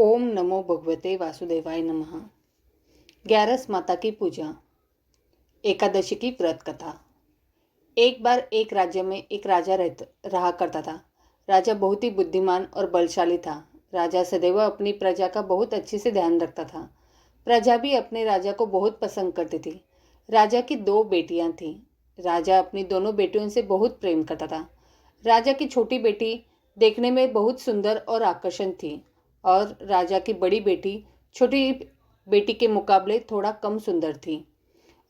ओम नमो भगवते वासुदेवाय नमः। ग्यारस माता की पूजा। एकादशी की व्रत कथा। एक बार एक राज्य में एक राजा रहा करता था। राजा बहुत ही बुद्धिमान और बलशाली था। राजा सदैव अपनी प्रजा का बहुत अच्छे से ध्यान रखता था। प्रजा भी अपने राजा को बहुत पसंद करती थी। राजा की दो बेटियां थीं। राजा अपनी दोनों बेटियों से बहुत प्रेम करता था। राजा की छोटी बेटी देखने में बहुत सुंदर और आकर्षक थी और राजा की बड़ी बेटी छोटी बेटी के मुकाबले थोड़ा कम सुंदर थी।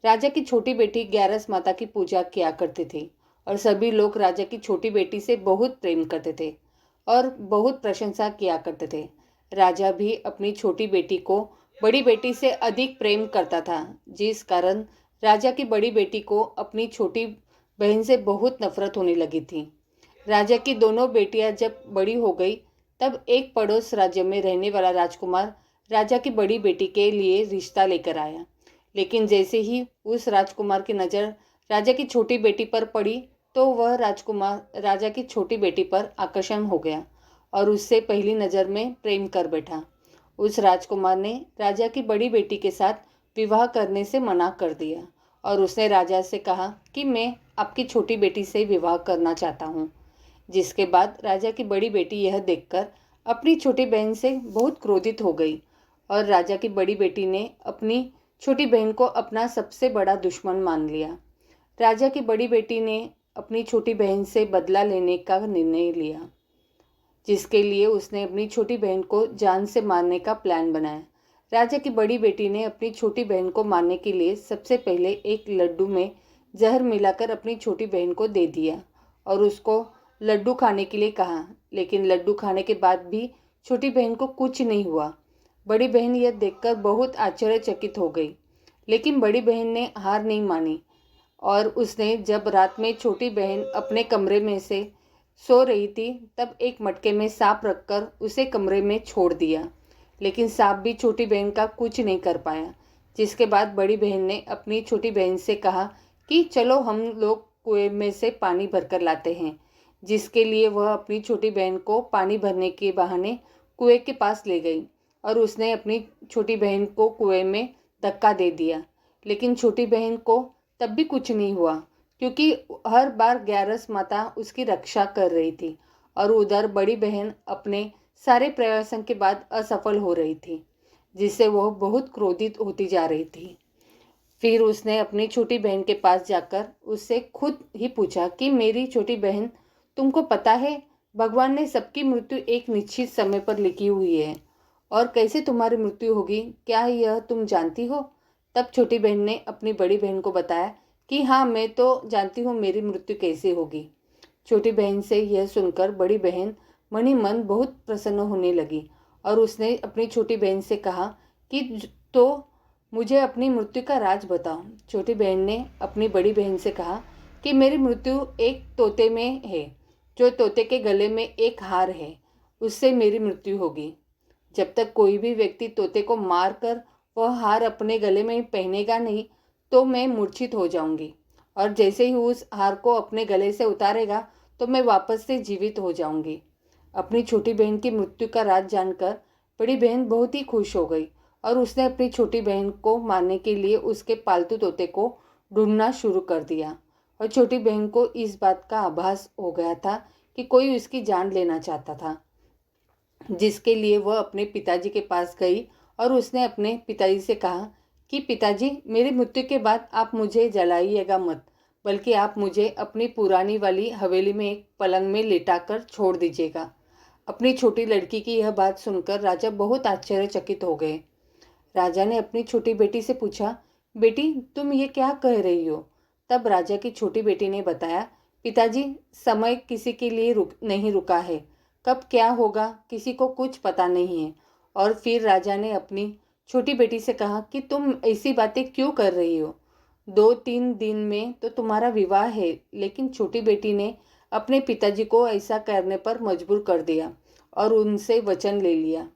राजा की छोटी बेटी ग्यारस माता की पूजा किया करती थी और सभी लोग राजा की छोटी बेटी से बहुत प्रेम करते थे और बहुत प्रशंसा किया करते थे। राजा भी अपनी छोटी बेटी को बड़ी बेटी से अधिक प्रेम करता था, जिस कारण राजा की बड़ी बेटी को अपनी छोटी बहन से बहुत नफरत होने लगी थी। राजा की दोनों बेटियां जब बड़ी हो गई तब एक पड़ोस राज्य में रहने वाला राजकुमार राजा की बड़ी बेटी के लिए रिश्ता लेकर आया। लेकिन जैसे ही उस राजकुमार की नज़र राजा की छोटी बेटी पर पड़ी तो वह राजकुमार राजा की छोटी बेटी पर आकर्षण हो गया और उससे पहली नज़र में प्रेम कर बैठा। उस राजकुमार ने राजा की बड़ी बेटी के साथ विवाह करने से मना कर दिया और उसने राजा से कहा कि मैं आपकी छोटी बेटी से विवाह करना चाहता हूँ। जिसके बाद राजा की बड़ी बेटी यह देखकर अपनी छोटी बहन से बहुत क्रोधित हो गई और राजा की बड़ी बेटी ने अपनी छोटी बहन को अपना सबसे बड़ा दुश्मन मान लिया। राजा की बड़ी बेटी ने अपनी छोटी बहन से बदला लेने का निर्णय लिया, जिसके लिए उसने अपनी छोटी बहन को जान से मारने का प्लान बनाया। राजा की बड़ी बेटी ने अपनी छोटी बहन को मारने के लिए सबसे पहले एक लड्डू में जहर मिलाकर अपनी छोटी बहन को दे दिया और उसको लड्डू खाने के लिए कहा। लेकिन लड्डू खाने के बाद भी छोटी बहन को कुछ नहीं हुआ। बड़ी बहन यह देखकर बहुत आश्चर्यचकित हो गई, लेकिन बड़ी बहन ने हार नहीं मानी और उसने जब रात में छोटी बहन अपने कमरे में से सो रही थी तब एक मटके में सांप रखकर उसे कमरे में छोड़ दिया। लेकिन सांप भी छोटी बहन का कुछ नहीं कर पाया। जिसके बाद बड़ी बहन ने अपनी छोटी बहन से कहा कि चलो हम लोग कुएं में से पानी भरकर लाते हैं, जिसके लिए वह अपनी छोटी बहन को पानी भरने के बहाने कुएं के पास ले गई और उसने अपनी छोटी बहन को कुएं में धक्का दे दिया। लेकिन छोटी बहन को तब भी कुछ नहीं हुआ, क्योंकि हर बार ग्यारस माता उसकी रक्षा कर रही थी और उधर बड़ी बहन अपने सारे प्रयासों के बाद असफल हो रही थी, जिससे वह बहुत क्रोधित होती जा रही थी। फिर उसने अपनी छोटी बहन के पास जाकर उससे खुद ही पूछा कि मेरी छोटी बहन, तुमको पता है भगवान ने सबकी मृत्यु एक निश्चित समय पर लिखी हुई है और कैसे तुम्हारी मृत्यु होगी, क्या यह तुम जानती हो? तब छोटी बहन ने अपनी बड़ी बहन को बताया कि हाँ, मैं तो जानती हूँ मेरी मृत्यु कैसे होगी। छोटी बहन से यह सुनकर बड़ी बहन मन ही मन बहुत प्रसन्न होने लगी और उसने अपनी छोटी बहन से कहा कि तो मुझे अपनी मृत्यु का राज बताओ। छोटी बहन ने अपनी बड़ी बहन से कहा कि मेरी मृत्यु एक तोते में है, जो तोते के गले में एक हार है, उससे मेरी मृत्यु होगी। जब तक कोई भी व्यक्ति तोते को मार कर वह हार अपने गले में पहनेगा नहीं तो मैं मूर्छित हो जाऊंगी और जैसे ही उस हार को अपने गले से उतारेगा तो मैं वापस से जीवित हो जाऊंगी। अपनी छोटी बहन की मृत्यु का राज जानकर बड़ी बहन बहुत ही खुश हो गई और उसने अपनी छोटी बहन को मारने के लिए उसके पालतू तोते को ढूंढना शुरू कर दिया और छोटी बहन को इस बात का आभास हो गया था कि कोई उसकी जान लेना चाहता था, जिसके लिए वह अपने पिताजी के पास गई और उसने अपने पिताजी से कहा कि पिताजी, मेरी मृत्यु के बाद आप मुझे जलाइएगा मत, बल्कि आप मुझे अपनी पुरानी वाली हवेली में एक पलंग में लेटाकर छोड़ दीजिएगा। अपनी छोटी लड़की की यह बात सुनकर राजा बहुत आश्चर्यचकित हो गए। राजा ने अपनी छोटी बेटी से पूछा, बेटी तुम ये क्या कह रही हो? तब राजा की छोटी बेटी ने बताया, पिताजी, समय किसी के लिए नहीं रुका है, कब क्या होगा किसी को कुछ पता नहीं है। और फिर राजा ने अपनी छोटी बेटी से कहा कि तुम ऐसी बातें क्यों कर रही हो? 2-3 दिन में तो तुम्हारा विवाह है। लेकिन छोटी बेटी ने अपने पिताजी को ऐसा करने पर मजबूर कर दिया और उनसे वचन ले लिया।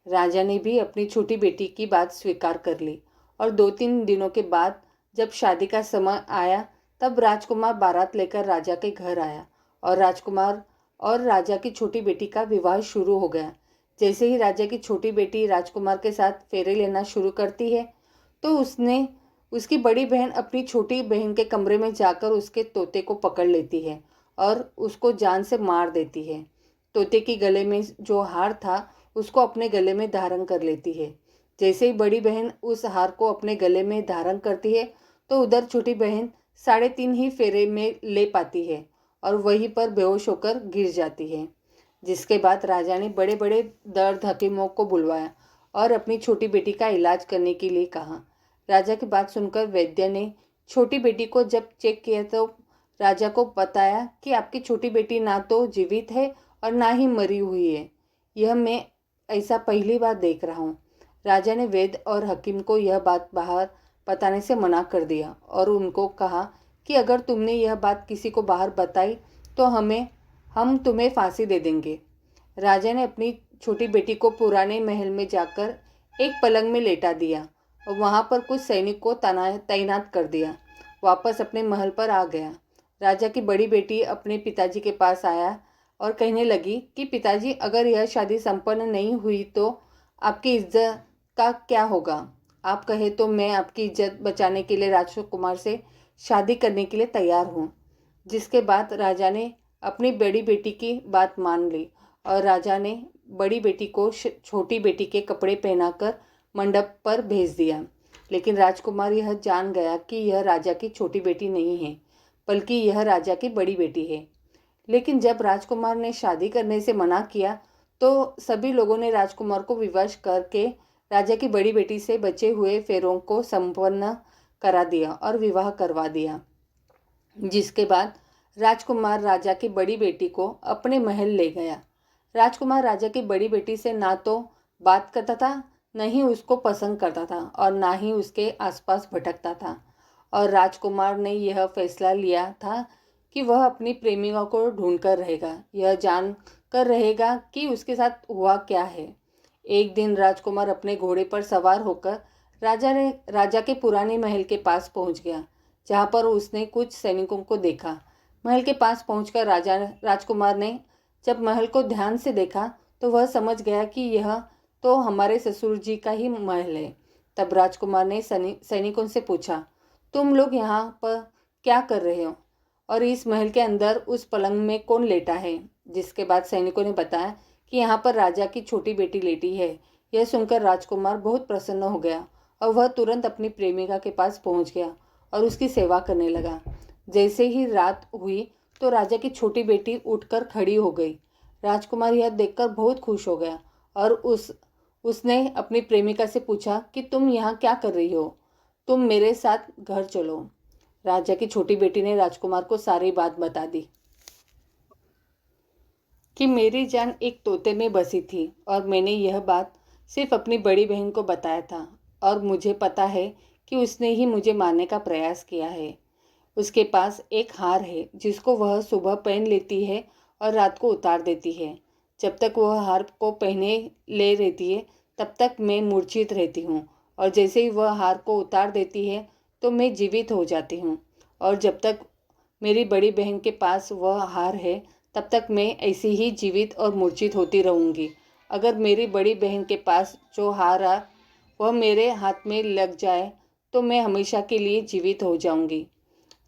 राजा ने भी अपनी छोटी बेटी की बात स्वीकार कर ली और 2-3 दिनों के बाद जब शादी का समय आया तब राजकुमार बारात लेकर राजा के घर आया और राजकुमार और राजा की छोटी बेटी का विवाह शुरू हो गया। जैसे ही राजा की छोटी बेटी राजकुमार के साथ फेरे लेना शुरू करती है तो उसकी बड़ी बहन अपनी छोटी बहन के कमरे में जाकर उसके तोते को पकड़ लेती है और उसको जान से मार देती है। तोते की गले में जो हार था उसको अपने गले में धारण कर लेती है। जैसे ही बड़ी बहन उस हार को अपने गले में धारण करती है तो उधर छोटी बहन 3.5 ही फेरे में ले पाती है और वहीं पर बेहोश होकर गिर जाती है। जिसके बाद राजा ने बड़े बड़े दर्द हकीमों को बुलवाया और अपनी छोटी बेटी का इलाज करने के लिए कहा। राजा की बात सुनकर वैद्य ने छोटी बेटी को जब चेक किया तो राजा को बताया कि आपकी छोटी बेटी ना तो जीवित है और ना ही मरी हुई है। यह मैं ऐसा पहली बार देख रहा हूँ। राजा ने वैद्य और हकीम को यह बात बाहर बताने से मना कर दिया और उनको कहा कि अगर तुमने यह बात किसी को बाहर बताई तो हम तुम्हें फांसी दे देंगे। राजा ने अपनी छोटी बेटी को पुराने महल में जाकर एक पलंग में लेटा दिया और वहाँ पर कुछ सैनिक को तैनात कर दिया। वापस अपने महल पर आ गया। राजा की बड़ी बेटी अपने पिताजी के पास आया और कहने लगी कि पिताजी, अगर यह शादी संपन्न नहीं हुई तो आपकी इज्जत का क्या होगा? आप कहे तो मैं आपकी इज्जत बचाने के लिए राजकुमार से शादी करने के लिए तैयार हूँ। जिसके बाद राजा ने अपनी बड़ी बेटी की बात मान ली और राजा ने बड़ी बेटी को छोटी बेटी के कपड़े पहनाकर मंडप पर भेज दिया। लेकिन राजकुमार यह जान गया कि यह राजा की छोटी बेटी नहीं है, बल्कि यह राजा की बड़ी बेटी है। लेकिन जब राजकुमार ने शादी करने से मना किया तो सभी लोगों ने राजकुमार को विवश करके राजा की बड़ी बेटी से बचे हुए फेरों को संपन्न करा दिया और विवाह करवा दिया। जिसके बाद राजकुमार राजा की बड़ी बेटी को अपने महल ले गया। राजकुमार राजा की बड़ी बेटी से ना तो बात करता था, न ही उसको पसंद करता था और ना ही उसके आसपास भटकता था। और राजकुमार ने यह फैसला लिया था कि वह अपनी प्रेमिका को ढूंढकर रहेगा, यह जान कर रहेगा कि उसके साथ हुआ क्या है। एक दिन राजकुमार अपने घोड़े पर सवार होकर राजा के पुराने महल के पास पहुंच गया, जहां पर उसने कुछ सैनिकों को देखा। महल के पास पहुंचकर राजकुमार ने जब महल को ध्यान से देखा तो वह समझ गया कि यह तो हमारे ससुर जी का ही महल है। तब राजकुमार ने सैनिकों से पूछा, तुम लोग यहाँ पर क्या कर रहे हो और इस महल के अंदर उस पलंग में कौन लेटा है? जिसके बाद सैनिकों ने बताया कि यहाँ पर राजा की छोटी बेटी लेटी है। यह सुनकर राजकुमार बहुत प्रसन्न हो गया और वह तुरंत अपनी प्रेमिका के पास पहुँच गया और उसकी सेवा करने लगा। जैसे ही रात हुई तो राजा की छोटी बेटी उठकर खड़ी हो गई। राजकुमार यह देखकर बहुत खुश हो गया और उसने अपनी प्रेमिका से पूछा कि तुम यहाँ क्या कर रही हो? तुम मेरे साथ घर चलो। राजा की छोटी बेटी ने राजकुमार को सारी बात बता दी कि मेरी जान एक तोते में बसी थी और मैंने यह बात सिर्फ अपनी बड़ी बहन को बताया था और मुझे पता है कि उसने ही मुझे मारने का प्रयास किया है। उसके पास एक हार है जिसको वह सुबह पहन लेती है और रात को उतार देती है। जब तक वह हार को पहने ले रहती है तब तक मैं मूर्छित रहती हूँ और जैसे ही वह हार को उतार देती है तो मैं जीवित हो जाती हूँ। और जब तक मेरी बड़ी बहन के पास वह हार है तब तक मैं ऐसे ही जीवित और मूर्छित होती रहूँगी। अगर मेरी बड़ी बहन के पास जो हार है वह मेरे हाथ में लग जाए तो मैं हमेशा के लिए जीवित हो जाऊँगी।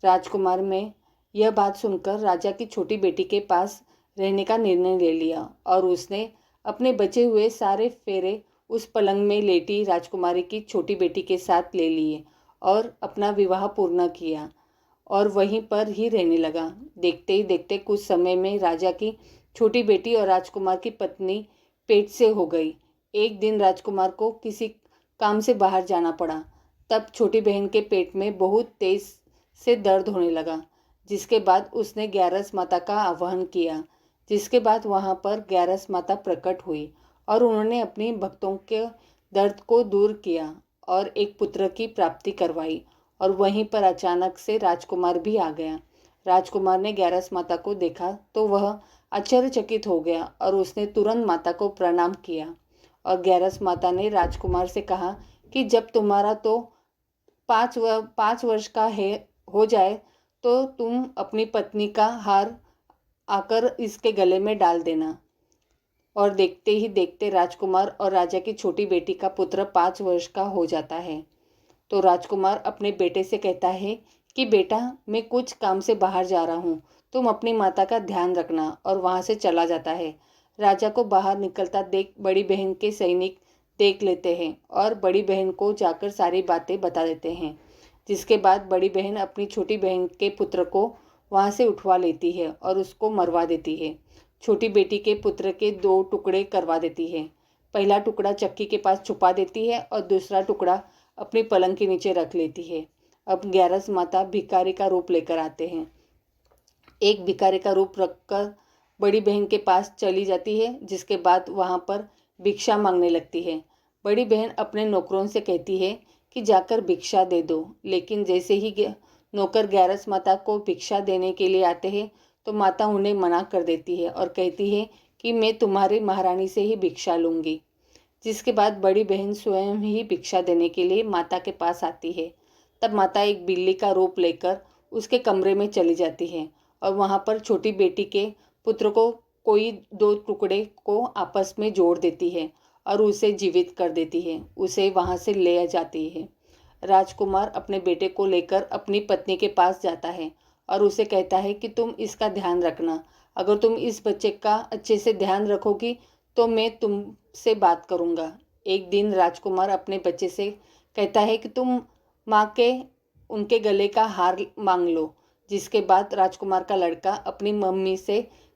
राजकुमार में यह बात सुनकर राजा की छोटी बेटी के पास रहने का निर्णय ले लिया और उसने अपने बचे हुए सारे फेरे उस पलंग में लेटी राजकुमारी की छोटी बेटी के साथ ले लिए और अपना विवाह पूर्ण किया और वहीं पर ही रहने लगा। देखते ही देखते कुछ समय में राजा की छोटी बेटी और राजकुमार की पत्नी पेट से हो गई। एक दिन राजकुमार को किसी काम से बाहर जाना पड़ा। तब छोटी बहन के पेट में बहुत तेज से दर्द होने लगा। जिसके बाद उसने ग्यारस माता का आह्वान किया। जिसके बाद वहाँ पर ग्यारस माता प्रकट हुई और उन्होंने अपने भक्तों के दर्द को दूर किया और एक पुत्र की प्राप्ति करवाई। और वहीं पर अचानक से राजकुमार भी आ गया। राजकुमार ने ग्यारस माता को देखा तो वह आश्चर्यचकित हो गया और उसने तुरंत माता को प्रणाम किया। और ग्यारस माता ने राजकुमार से कहा कि जब तुम्हारा तो 5 वर्ष का है हो जाए तो तुम अपनी पत्नी का हार आकर इसके गले में डाल देना। और देखते ही देखते राजकुमार और राजा की छोटी बेटी का पुत्र 5 वर्ष का हो जाता है। तो राजकुमार अपने बेटे से कहता है कि बेटा, मैं कुछ काम से बाहर जा रहा हूँ, तुम अपनी माता का ध्यान रखना, और वहाँ से चला जाता है। राजा को बाहर निकलता देख बड़ी बहन के सैनिक देख लेते हैं और बड़ी बहन को जाकर सारी बातें बता देते हैं, जिसके बाद बड़ी बहन अपनी छोटी बहन के पुत्र को वहाँ से उठवा लेती है और उसको मरवा देती है। छोटी बेटी के पुत्र के 2 टुकड़े करवा देती है। पहला टुकड़ा चक्की के पास छुपा देती है और दूसरा टुकड़ा अपनी पलंग के नीचे रख लेती है। अब ग्यारस माता भिखारी का रूप लेकर आते हैं। एक भिखारी का रूप रखकर बड़ी बहन के पास चली जाती है, जिसके बाद वहाँ पर भिक्षा मांगने लगती है। बड़ी बहन अपने नौकरों से कहती है कि जाकर भिक्षा दे दो, लेकिन जैसे ही नौकर ग्यारस माता को भिक्षा देने के लिए आते हैं तो माता उन्हें मना कर देती है और कहती है कि मैं तुम्हारी महारानी से ही भिक्षा लूँगी। जिसके बाद बड़ी बहन स्वयं ही भिक्षा देने के लिए माता के पास आती है। तब माता एक बिल्ली का रूप लेकर उसके कमरे में चली जाती है और वहाँ पर छोटी बेटी के पुत्र को कोई 2 टुकड़े को आपस में जोड़ देती है और उसे जीवित कर देती है। उसे वहाँ से ले जाती है। राजकुमार अपने बेटे को लेकर अपनी पत्नी के पास जाता है और उसे कहता है कि तुम इसका ध्यान रखना। अगर तुम इस बच्चे का अच्छे से ध्यान रखोगी तो मैं तुमसे बात करूँगा। एक दिन राजकुमार अपने बच्चे से कहता है कि तुम माँ के उनके गले का हार मांग लो। जिसके बाद राजकुमार का लड़का अपनी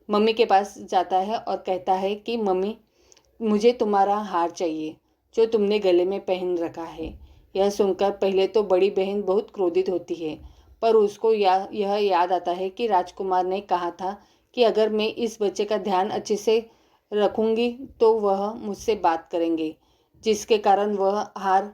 मम्मी के पास जाता है और कहता है कि मम्मी, मुझे तुम्हारा हार चाहिए जो तुमने गले में पहन रखा है। यह सुनकर पहले तो बड़ी बहन बहुत क्रोधित होती है, पर उसको यह याद आता है कि राजकुमार ने कहा था कि अगर मैं इस बच्चे का ध्यान अच्छे से रखूंगी तो वह मुझसे बात करेंगे, जिसके कारण वह हार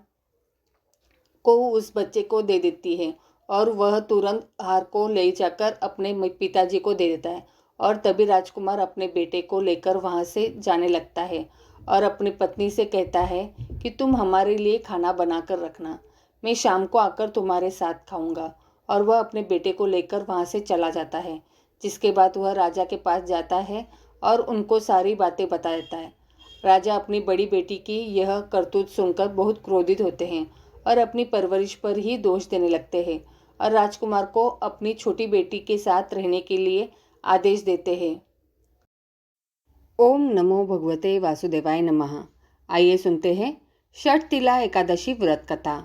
को उस बच्चे को दे देती है और वह तुरंत हार को ले जाकर अपने पिताजी को दे देता है। और तभी राजकुमार अपने बेटे को लेकर वहाँ से जाने लगता है और अपनी पत्नी से कहता है कि तुम हमारे लिए खाना बनाकर रखना, मैं शाम को आकर तुम्हारे साथ खाऊंगा। और वह अपने बेटे को लेकर वहाँ से चला जाता है। जिसके बाद वह राजा के पास जाता है और उनको सारी बातें बता देता है। राजा अपनी बड़ी बेटी की यह करतूत सुनकर बहुत क्रोधित होते हैं और अपनी परवरिश पर ही दोष देने लगते हैं और राजकुमार को अपनी छोटी बेटी के साथ रहने के लिए आदेश देते हैं। ओम नमो भगवते वासुदेवाय नमः। आइए सुनते हैं षटतिला एकादशी व्रत कथा।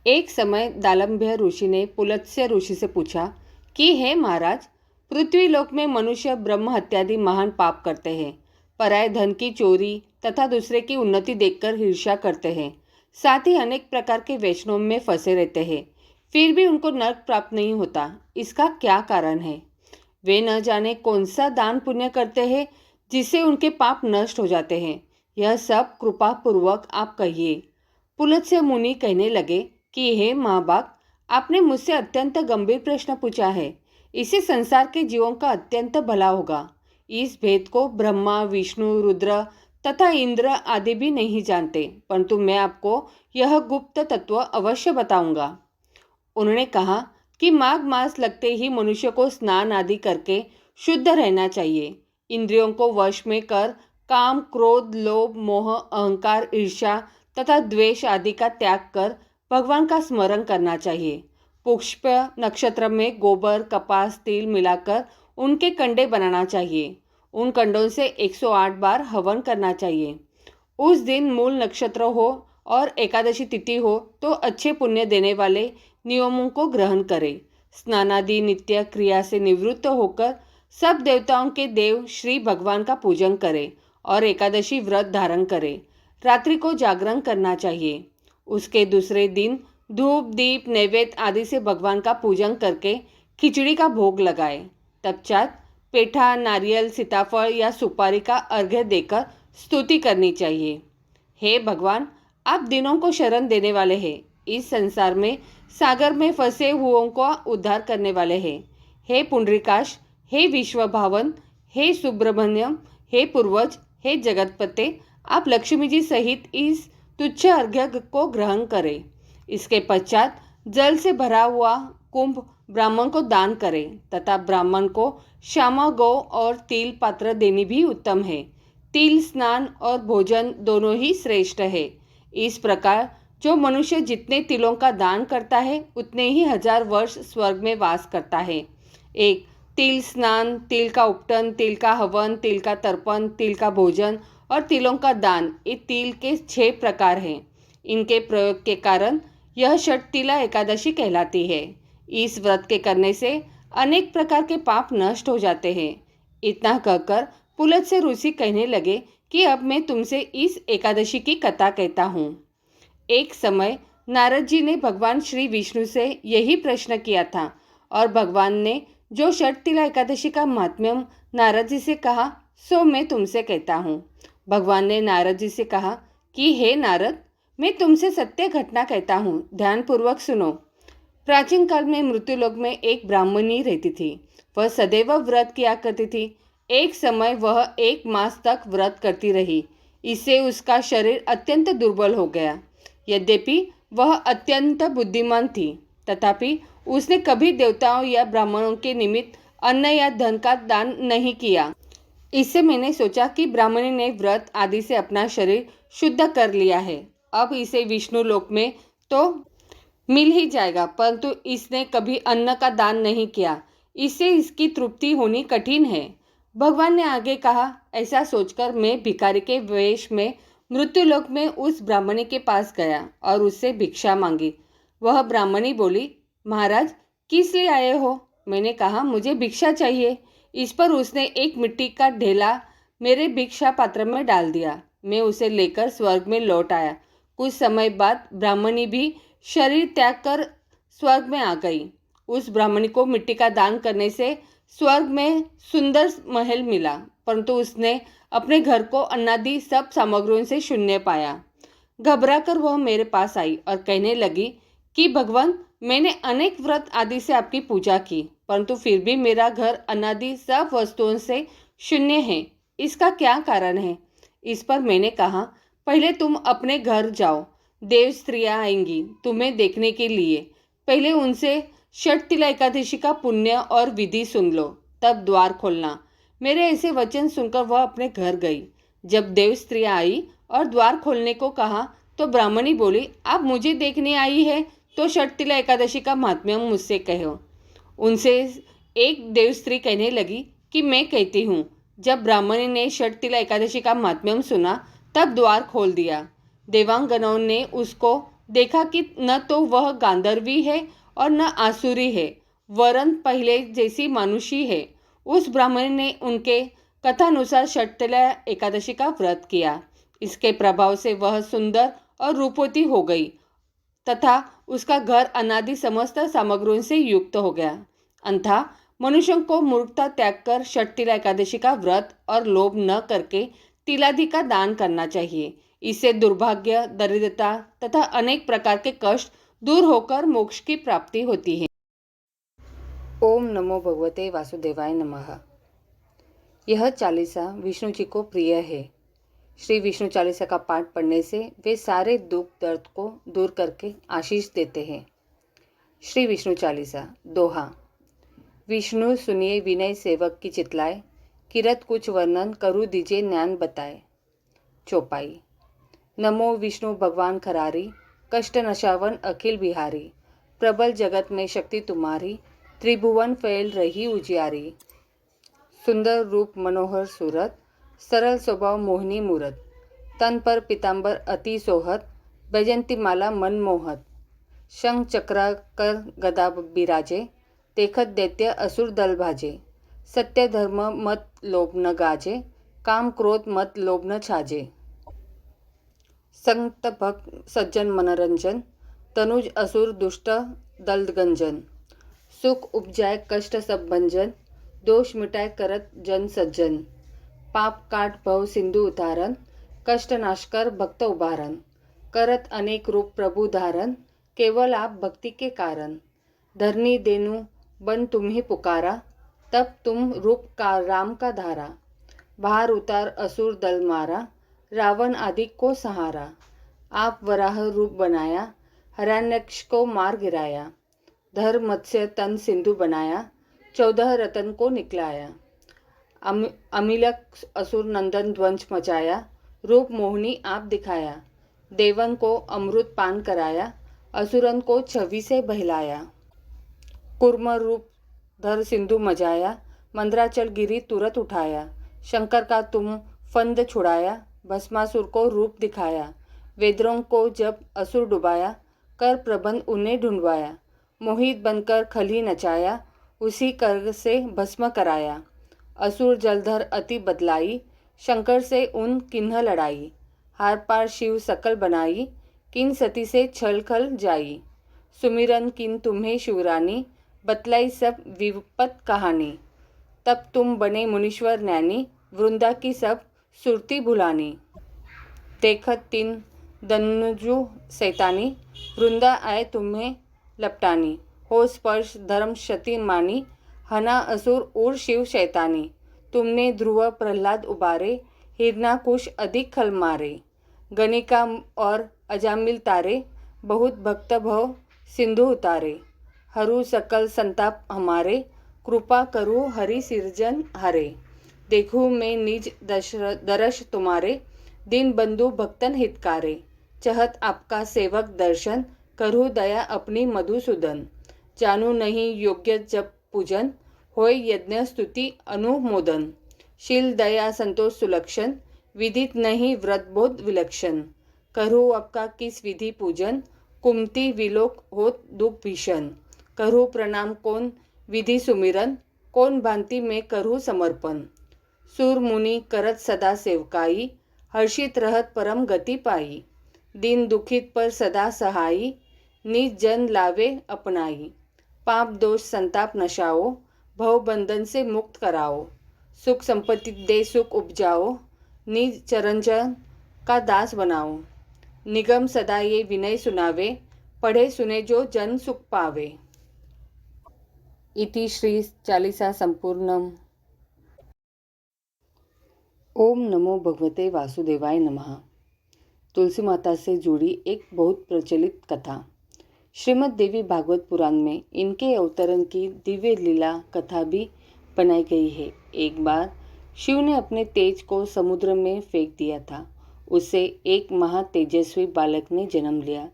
एक समय दालम्भ्य ऋषि ने पुलत्स्य ऋषि से पूछा कि हे महाराज, पृथ्वीलोक में मनुष्य ब्रह्म हत्यादि महान पाप करते हैं, पराये धन की चोरी तथा दूसरे की उन्नति देखकर ईर्ष्या करते हैं, साथ ही अनेक प्रकार के वैष्णव में फंसे रहते हैं, फिर भी उनको नरक प्राप्त नहीं होता। इसका क्या कारण है? वे न जाने कौन सा दान पुण्य करते हैं जिससे उनके पाप नष्ट हो जाते हैं। यह सब कृपा पूर्वक आप कहिए। पुलत्स्य मुनि कहने लगे कि हे महाभाग, आपने मुझसे अत्यंत गंभीर प्रश्न पूछा है। इससे संसार के जीवों का अत्यंत भला होगा। इस भेद को ब्रह्मा, विष्णु, रुद्र तथा इंद्र आदि भी नहीं जानते, परंतु मैं आपको यह गुप्त तत्व अवश्य बताऊंगा। उन्होंने कहा कि माघ मास लगते ही मनुष्य को स्नान आदि करके शुद्ध रहना चाहिए। इंद्रियों को वश में कर काम, क्रोध, लोभ, मोह, अहंकार, ईर्ष्या तथा द्वेष आदि का त्याग कर भगवान का स्मरण करना चाहिए। पुष्प नक्षत्र में गोबर, कपास, तिल मिलाकर उनके कंडे बनाना चाहिए। उन कंडों से 108 बार हवन करना चाहिए। उस दिन मूल नक्षत्र हो और एकादशी तिथि हो तो अच्छे पुण्य देने वाले नियमों को ग्रहण करें। स्नानादि नित्य क्रिया से निवृत्त होकर सब देवताओं के देव श्री भगवान का पूजन करें और एकादशी व्रत धारण करें। रात्रि को जागरण करना चाहिए। उसके दूसरे दिन धूप, दीप, नैवेद्य आदि से भगवान का पूजन करके खिचड़ी का भोग लगाए। तत्पश्चात पेठा, नारियल, सीताफल या सुपारी का अर्घ्य देकर स्तुति करनी चाहिए। हे भगवान, आप दिनों को शरण देने वाले हैं। इस संसार में सागर में फंसे हुओं का उद्धार करने वाले हैं। हे पुंडरीकाश, हे विश्वभावन, हे सुब्रह्मण्यम, हे पूर्वज, हे जगतपते, आप लक्ष्मी जी सहित इस तुच्छ अर्घ्य को ग्रहण करें। इसके पश्चात जल से भरा हुआ कुंभ ब्राह्मण को दान करें तथा ब्राह्मण को श्यामा गौ और तिल पात्र देनी भी उत्तम है। तिल स्नान और भोजन दोनों ही श्रेष्ठ है। इस प्रकार जो मनुष्य जितने तिलों का दान करता है उतने ही 1000 वर्ष स्वर्ग में वास करता है। एक, तिल स्नान, तिल का उपटन, तिल का हवन, तिल का तर्पण, तिल का भोजन और तिलों का दान, ये तिल के 6 प्रकार हैं। इनके प्रयोग के कारण यह षटतिला एकादशी कहलाती है। इस व्रत के करने से अनेक प्रकार के पाप नष्ट हो जाते हैं। इतना कहकर पुलत्य से ऋषि कहने लगे कि अब मैं तुमसे इस एकादशी की कथा कहता हूँ। एक समय नारद जी ने भगवान श्री विष्णु से यही प्रश्न किया था और भगवान ने जो षटतिला एकादशी का महात्म्य नारद जी से कहा सो मैं तुमसे कहता हूँ। भगवान ने नारद जी से कहा कि हे नारद, मैं तुमसे सत्य घटना कहता हूँ, ध्यानपूर्वक सुनो। प्राचीन काल में मृत्युलोक में एक ब्राह्मणी रहती थी। वह सदैव व्रत किया करती थी। एक समय वह 1 मास तक व्रत करती रही। इससे उसका शरीर अत्यंत दुर्बल हो गया। यद्यपि वह अत्यंत बुद्धिमान थी, तथापि उसने कभी देवताओं या ब्राह्मणों के निमित्त अन्न या धन का दान नहीं किया। इससे मैंने सोचा कि ब्राह्मणी ने व्रत आदि से अपना शरीर शुद्ध कर लिया है, अब इसे विष्णु लोक में तो मिल ही जाएगा, परंतु इसने कभी अन्न का दान नहीं किया, इससे इसकी तृप्ति होनी कठिन है। भगवान ने आगे कहा, ऐसा सोचकर मैं भिखारी के वेश में मृत्युलोक में उस ब्राह्मणी के पास गया और उससे भिक्षा मांगी। वह ब्राह्मणी बोली, महाराज किस लिए आए हो? मैंने कहा, मुझे भिक्षा चाहिए। इस पर उसने एक मिट्टी का ढेला मेरे भिक्षा पात्र में डाल दिया। मैं उसे लेकर स्वर्ग में लौट आया। कुछ समय बाद ब्राह्मणी भी शरीर त्याग कर स्वर्ग में आ गई। उस ब्राह्मणी को मिट्टी का दान करने से स्वर्ग में सुंदर महल मिला, परंतु उसने अपने घर को अन्नादि सब सामग्रियों से शून्य पाया। घबराकर वह मेरे पास आई और कहने लगी कि भगवान, मैंने अनेक व्रत आदि से आपकी पूजा की, परंतु फिर भी मेरा घर अनादि सब वस्तुओं से शून्य है। इसका क्या कारण है? इस पर मैंने कहा, पहले तुम अपने घर जाओ, देव स्त्रियां आएंगी तुम्हें देखने के लिए। पहले उनसे षटतिला एकादशी का पुण्य और विधि सुन लो, तब द्वार खोलना। मेरे ऐसे वचन सुनकर वह अपने घर गई। जब देव स्त्रियां आई और द्वार खोलने को कहा तो ब्राह्मणी बोली, आप मुझे देखने आई है तो षटतिला एकादशी का महात्म्य मुझसे कहो। उनसे एक देव स्त्री कहने लगी कि मैं कहती हूँ। जब ब्राह्मणी ने षटतिला एकादशी का महात्म्य सुना तब द्वार खोल दिया। देवांगनाओं ने उसको देखा कि न तो वह गांधर्वी है और न आसुरी है, वरन पहले जैसी मानुषी है। उस ब्राह्मणी ने उनके कथानुसार षटतिला एकादशी का व्रत किया। इसके प्रभाव से वह सुंदर और रूपवती हो गई तथा उसका घर अनादि समस्त सामग्रियों से युक्त हो गया। अंथा मनुष्यों को मूर्खता त्याग कर षटतिला एकादशी का व्रत और लोभ न करके तिलादि का दान करना चाहिए। इससे दुर्भाग्य, दरिद्रता तथा अनेक प्रकार के कष्ट दूर होकर मोक्ष की प्राप्ति होती है। ओम नमो भगवते वासुदेवाय नमः। यह चालीसा विष्णु जी को प्रिय है। श्री विष्णु चालीसा का पाठ पढ़ने से वे सारे दुख दर्द को दूर करके आशीष देते हैं। श्री विष्णु चालीसा दोहा। विष्णु सुनिए विनय सेवक की चितलाए, किरत कुछ वर्णन करूँ दीजिए ज्ञान बताए। चौपाई। नमो विष्णु भगवान खरारी, कष्ट नशावन अखिल बिहारी। प्रबल जगत में शक्ति तुम्हारी, त्रिभुवन फैल रही उजियारी। सुंदर रूप मनोहर सूरत, सरल स्वभाव मोहिनी मूरत। तन पर पीताम्बर अति सोहत, बैजंती माला मन मोहत। शंख चक्रा कर गदा बिराजे, देखत दैत्य असुर दल भाजे। सत्य धर्म मत लोभ न गाजे, काम क्रोध मत लोभ न छाजे। संत भक्त सज्जन मनोरंजन, तनुज असुर दुष्ट दल गंजन। सुख उपजाए कष्ट सब भंजन, दोष मिटाए करत जन सज्जन। पाप काट भव सिंधु उतारन, कष्ट नाश कर भक्त उबारन। करत अनेक रूप प्रभु धारन, केवल आप भक्ति के कारण। धरनी देनु बन तुम ही पुकारा, तब तुम रूप का राम का धारा। बाहर उतार असुर दल मारा, रावण आदि को सहारा। आप वराह रूप बनाया, हिरण्यक्ष को मार गिराया। धर मत्स्य तन सिंधु बनाया, 14 रतन को निकलाया। अमिलक असुर नंदन ध्वंस मचाया, रूप मोहिनी आप दिखाया। देवन को अमृत पान कराया, असुरन को छवि से बहलाया। कूर्म रूप धर सिंधु मजाया, मंद्राचल गिरी तुरंत उठाया। शंकर का तुम फंद छुड़ाया, भस्मासुर को रूप दिखाया। वेदों को जब असुर डुबाया, कर प्रबंध उन्हें ढूंढवाया। मोहित बनकर खली नचाया, उसी कर से भस्म कराया। असुर जलधर अति बदलाई, शंकर से उन किन्ह लड़ाई। हार पार शिव सकल बनाई, किन सती से छल खल जाई। सुमिरन किन तुम्हें शिवरानी, बतलाई सब विपत कहानी। तब तुम बने मुनीश्वर नैनी, वृंदा की सब सुरती भुलानी। देखत तीन दनुजु सैतानी, वृंदा आए तुम्हें लपटानी। हो स्पर्श धर्म क्षति मानी, हना असुर उर शिव शैतानी। तुमने ध्रुव प्रहलाद उबारे, हिरणाकुश अधिक खल मारे। गणिका और अजामिल तारे, बहुत भक्त भव सिंधु उतारे। हरू सकल संताप हमारे, कृपा करू हरि सिरजन हरे। देखूं मैं निज दर्श तुम्हारे, दीन बंधु भक्तन हितकारे। चहत आपका सेवक दर्शन, करूँ दया अपनी मधुसूदन। जानू नहीं योग्य जब पूजन, होय यज्ञ स्तुति अनुमोदन। शील दया संतोष सुलक्षण, विदित नहीं व्रत बोध विलक्षण। करूँ आपका किस विधि पूजन, कुमति विलोक होत दुख भीषण। करूँ प्रणाम कौन विधि सुमिरन, कौन भांति में करूँ समर्पण। सूर मुनि करत सदा सेवकाई, हर्षित रहत परम गति पाई। दीन दुखित पर सदा सहाई, निज जन लावे अपनाई। पाप दोष संताप नशाओ, भव बंधन से मुक्त कराओ। सुख संपत्ति दे सुख उपजाओ, निज चरणजन का दास बनाओ। निगम सदा ये विनय सुनावे, पढ़े सुने जो जन सुख पावे। इति श्री चालीसा संपूर्णम। ओम नमो भगवते वासुदेवाय नमः। तुलसी माता से जुड़ी एक बहुत प्रचलित कथा। श्रीमद् देवी भागवत पुराण में इनके अवतरण की दिव्य लीला कथा भी बनाई गई है। एक बार शिव ने अपने तेज को समुद्र में फेंक दिया था। उससे एक महा तेजस्वी बालक ने जन्म लिया।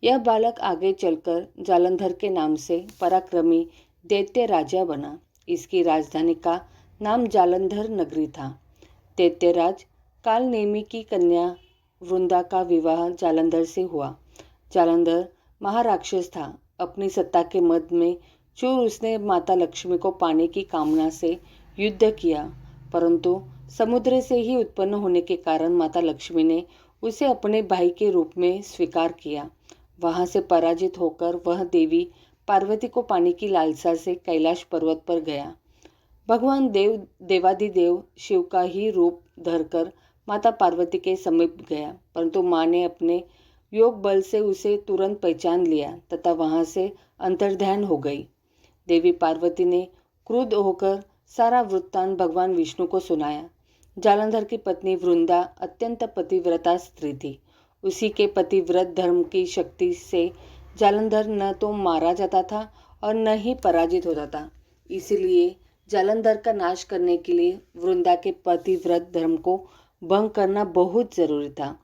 यह बालक आगे चलकर जालंधर के नाम से पराक्रमी दैत्य राजा बना। इसकी राजधानी का नाम जालंधर नगरी था। दैत्यराज कालनेमी की कन्या वृंदा का विवाह जालंधर से हुआ। जालंधर महाराक्षस था। अपनी सत्ता के मद में चूर उसने माता लक्ष्मी को पाने की कामना से युद्ध किया, परंतु समुद्र से ही उत्पन्न होने के कारण माता लक्ष्मी ने उसे अपने भाई के रूप में स्वीकार किया। वहां से पराजित होकर वह देवी पार्वती को पाने की लालसा से कैलाश पर्वत पर गया। भगवान देवादिदेव शिव का ही रूप धरकर माता पार्वती के समीप गया, परंतु माँ ने अपने योग बल से उसे तुरंत पहचान लिया तथा वहां से अंतर्ध्यान हो गई। देवी पार्वती ने क्रुद्ध होकर सारा वृत्तांत भगवान विष्णु को सुनाया। जालंधर की पत्नी वृंदा अत्यंत पतिव्रता स्त्री थी। उसी के पतिव्रत धर्म की शक्ति से जालंधर न तो मारा जाता था और न ही पराजित होता था। इसीलिए जालंधर का नाश करने के लिए वृंदा के पतिव्रत धर्म को भंग करना बहुत जरूरी था।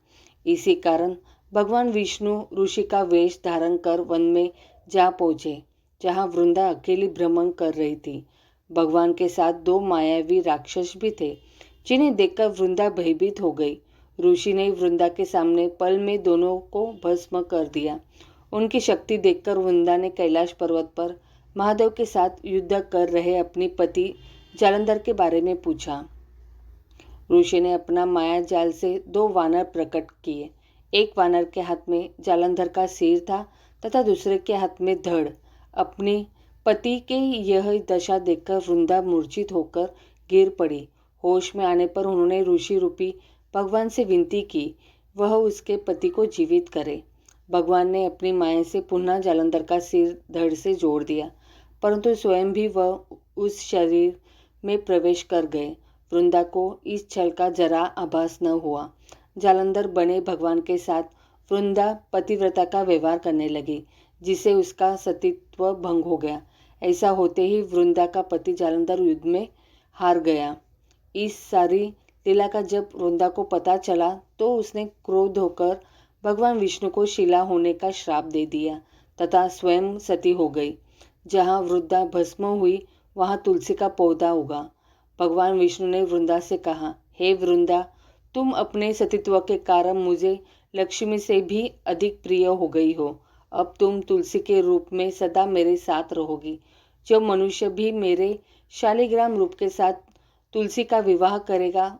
इसी कारण भगवान विष्णु ऋषि का वेश धारण कर वन में जा पहुंचे, जहां वृंदा अकेली भ्रमण कर रही थी। भगवान के साथ दो मायावी राक्षस भी थे, जिन्हें देखकर वृंदा भयभीत हो गई। ऋषि ने वृंदा के सामने पल में दोनों को भस्म कर दिया। उनकी शक्ति देखकर वृंदा ने कैलाश पर्वत पर महादेव के साथ युद्ध कर रहे अपने पति जालंधर के बारे में पूछा। ऋषि ने अपना माया जाल से दो वानर प्रकट किए। एक वानर के हाथ में जालंधर का सिर था तथा दूसरे के हाथ में धड़। अपने पति के यह दशा देखकर वृंदा मूर्छित होकर गिर पड़ी। होश में आने पर उन्होंने ऋषि रूपी भगवान से विनती की वह उसके पति को जीवित करे। भगवान ने अपनी माया से पुनः जालंधर का सिर धड़ से जोड़ दिया, परंतु स्वयं भी वह उस शरीर में प्रवेश कर गए। वृंदा को इस छल का जरा आभास न हुआ। जालंधर बने भगवान के साथ वृंदा पतिव्रता का व्यवहार करने लगी, जिससे उसका सतीत्व भंग हो गया। ऐसा होते ही वृंदा का पति जालंधर युद्ध में हार गया। इस सारी लीला का जब वृंदा को पता चला तो उसने क्रोध होकर भगवान विष्णु को शिला होने का श्राप दे दिया तथा स्वयं सती हो गई। जहाँ वृंदा भस्म हुई वहाँ तुलसी का पौधा उगा। भगवान विष्णु ने वृंदा से कहा, हे वृंदा, तुम अपने सतीत्व के कारण मुझे लक्ष्मी से भी अधिक प्रिय हो गई हो। अब तुम तुलसी के रूप में सदा मेरे साथ रहोगी। जो मनुष्य भी मेरे शालिग्राम रूप के साथ तुलसी का विवाह करेगा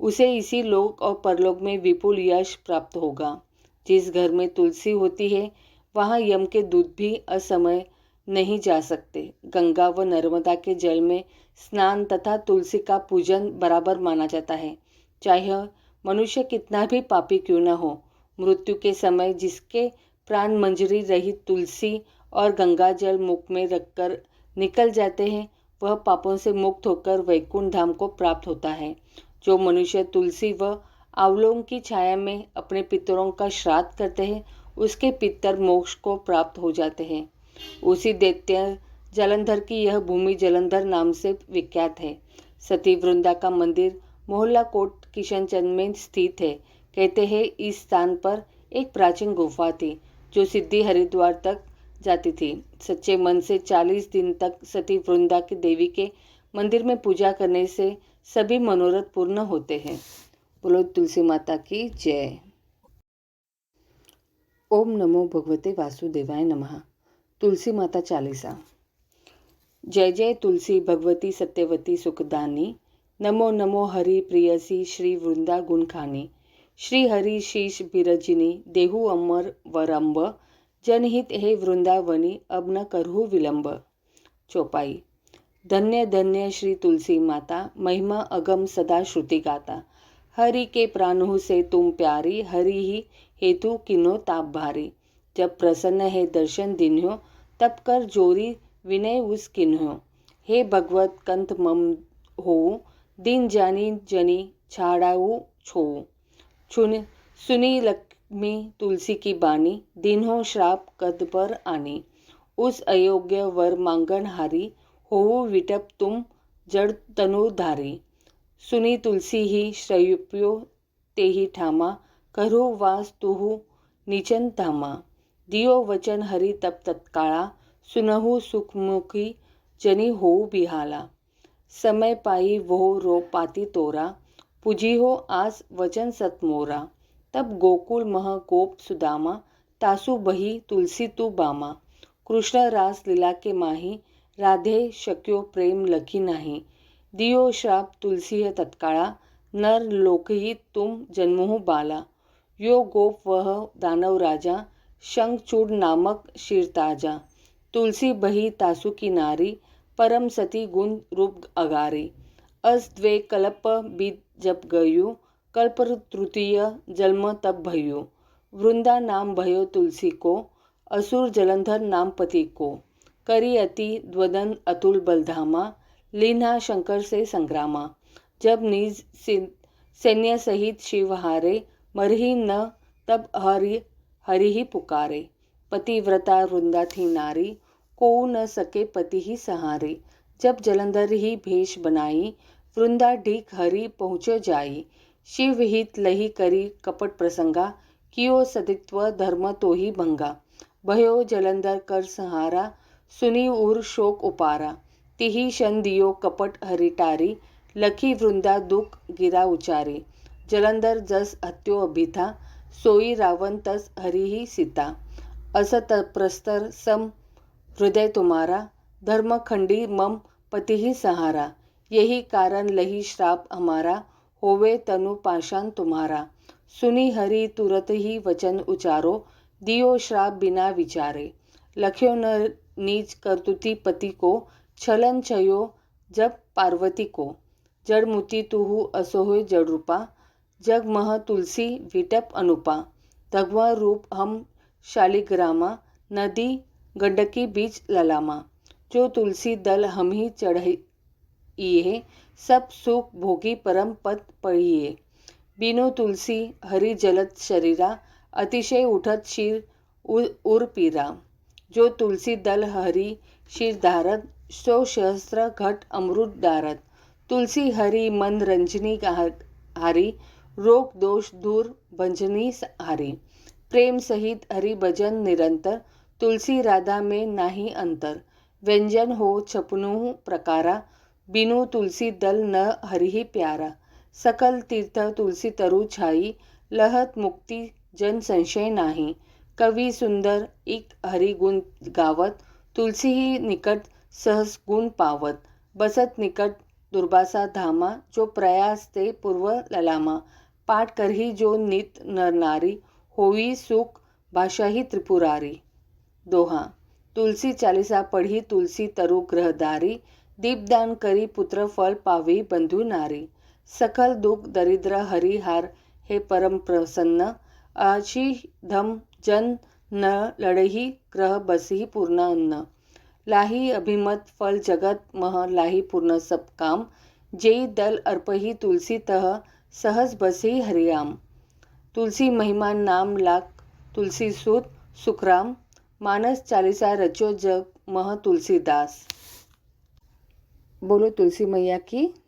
उसे इसी लोक और परलोक में विपुल यश प्राप्त होगा। जिस घर में तुलसी होती है वहाँ यम के दूत भी असमय नहीं जा सकते। गंगा व नर्मदा के जल में स्नान तथा तुलसी का पूजन बराबर माना जाता है। चाहे मनुष्य कितना भी पापी क्यों न हो, मृत्यु के समय जिसके प्राण मंजरी रहित तुलसी और गंगा जल मुख में रखकर निकल जाते हैं वह पापों से मुक्त होकर वैकुंठ धाम को प्राप्त होता है। जो मनुष्य तुलसी व आंवलों की छाया में अपने पितरों का श्राद्ध करते हैं उसके पितर मोक्ष को प्राप्त हो जाते हैं। उसी दैत्य जलंधर की यह भूमि जलंधर नाम से विख्यात है। सती वृंदा का मंदिर मोहल्ला कोट किशनचंद में स्थित है। कहते हैं इस स्थान पर एक प्राचीन गुफा थी जो सिद्धि हरिद्वार तक जाती थी। सच्चे मन से 40 दिन तक सती वृंदा की देवी के मंदिर में पूजा करने से सभी मनोरथ पूर्ण होते हैं। बोलो तुलसी माता की जय। ओम नमो भगवते वासुदेवाय नमः। तुलसी माता चालीसा। जय जय तुलसी भगवती सत्यवती सुखदानी। नमो नमो हरि प्रियसी श्री वृंदा गुणखानी। श्री हरि शीश बिरजिनी देहु अमर वरंब। जनहित हे वृंदावनी अब न करहु विलंब। चौपाई। धन्य धन्य श्री तुलसी माता, महिमा अगम सदा श्रुति गाता। हरि के प्राणों से तुम प्यारी, हरि ही हेतु किन्हो ताप भारी। जब प्रसन्न है दर्शन दिन्हो, तब कर जोरी विनय उस किन्हो। हे भगवत कंत मम हो, दिन जानी जनी छाड़ाऊ छो। सुनी लक्ष्मी तुलसी की बानी, दिन्हो श्राप कद पर आनी। उस अयोग्य वर मांगन हारी, हो विटप तुम जड़ तनुधारी। सुनी तुलसी ही श्रयुप्यो ते ही ठामा, करो वास तुहु निचन धामा। दियो वचन हरि तप तत्काला, सुनहु सुखमुखी जनी हो बिहाला। समय पाई वो रो पाती तोरा, पुजी हो आस वचन सतमोरा। तब गोकुल मह गोप सुदामा, तासु बही तुलसी तु बामा। कृष्ण रास लीला के माही, राधे शक्यो प्रेम लखी नाही। दियो श्राप तुलसी है तत्काला, नर लोकही तुम जन्मोह बाला। यो गोप वह दानव राजा, शंखचूड़ नामक शिरताजा। तुलसी बही तासु की नारी, परम सती गुण रूप अगारी। अस द्वे कल्प बीत जब गयु, कल्प तृतीय जन्म तब भयु। वृंदा नाम भयो तुलसी को, असुर जलंधर नाम पति को। करी अति द्वदन अतुल बलधामा, लीना शंकर से संग्रामा। जब निज सैन्य सहित शिव हारे, मरही न तब हरि ही पुकारे। पतिव्रता वृंदा थी नारी, को न सके पति ही सहारे। जब जलंधर ही भेष बनाई, वृंदा ढीक हरि पहुँचो जाई। शिव हित लही करी कपट प्रसंगा, कियो सतित्व धर्म तो ही भंगा। भयो जलंधर कर सहारा, सुनी उर शोक उपारा। तिही शन दियो कपट हरिटारी, लखी वृंदा दुख गिरा उचारी। जलंधर जस हत्यो अभिथा, सोई रावण तस हरि ही सीता। असत प्रस्तर सम हृदय तुम्हारा, धर्म खंडी मम पति ही सहारा। यही कारण लही श्राप हमारा, होवे तनु पाषाण तुम्हारा। सुनी हरि तुरत ही वचन उचारो, दियो श्राप बिना विचारे। लख्यो न नीच करतुति पति को, छलन छयो जब पार्वती को। जड़ मुति तुहु असोह जड़ रूपा, जग मह तुलसी विटप अनुपा। भगवा रूप हम शालिग्रामा, नदी गंडकी बीच ललामा। जो तुलसी दल हम ही चढ़िए, सब सुख भोगी परम पद पढ़िए। बिनु तुलसी हरि जलत शरीरा, अतिशय उठत शीर उर पीरा। जो तुलसी दल हरि शीर धारत, सौ सहस्त्र घट अमृत डारत। तुलसी हरि मन रंजनी हारी, रोग दोष दूर भंजनी हारी। प्रेम सहित हरि भजन निरंतर, तुलसी राधा में नाही अंतर। व्यंजन हो छपनु प्रकारा, बिनु तुलसी दल न हरि प्यारा। सकल तीर्थ तुलसी तरु छाई, लहत मुक्ती जन संशय नाही। कवि सुंदर एक हरि गुण गावत, तुलसी ही निकट सहस गुण पावत। बसत निकट दुर्वासा धामा, जो प्रयास ते पूर्व ललामा। पाठ करही जो नित नर नारी, होई सुख भाषा ही त्रिपुरारी। दोहा। तुलसी चालीसा पढ़ी तुलसी तरु ग्रहदारी, दीपदान करी पुत्र फल पावी बंधु नारी। सकल दुख दरिद्र हरि हार, हे परम प्रसन्न। आशी धम जन न लड़ही, ग्रह बसही पूर्ण अन्न। लाही अभिमत फल जगत मह, लाही पूर्ण सब काम। जेई दल अर्पही तुलसी तह, सहज बसही हरियाम। तुलसी महिमा नाम लाख, तुलसी सूत सुखराम। मानस चालीसा रचो जग मह तुलसीदास। बोलो तुलसी मैया की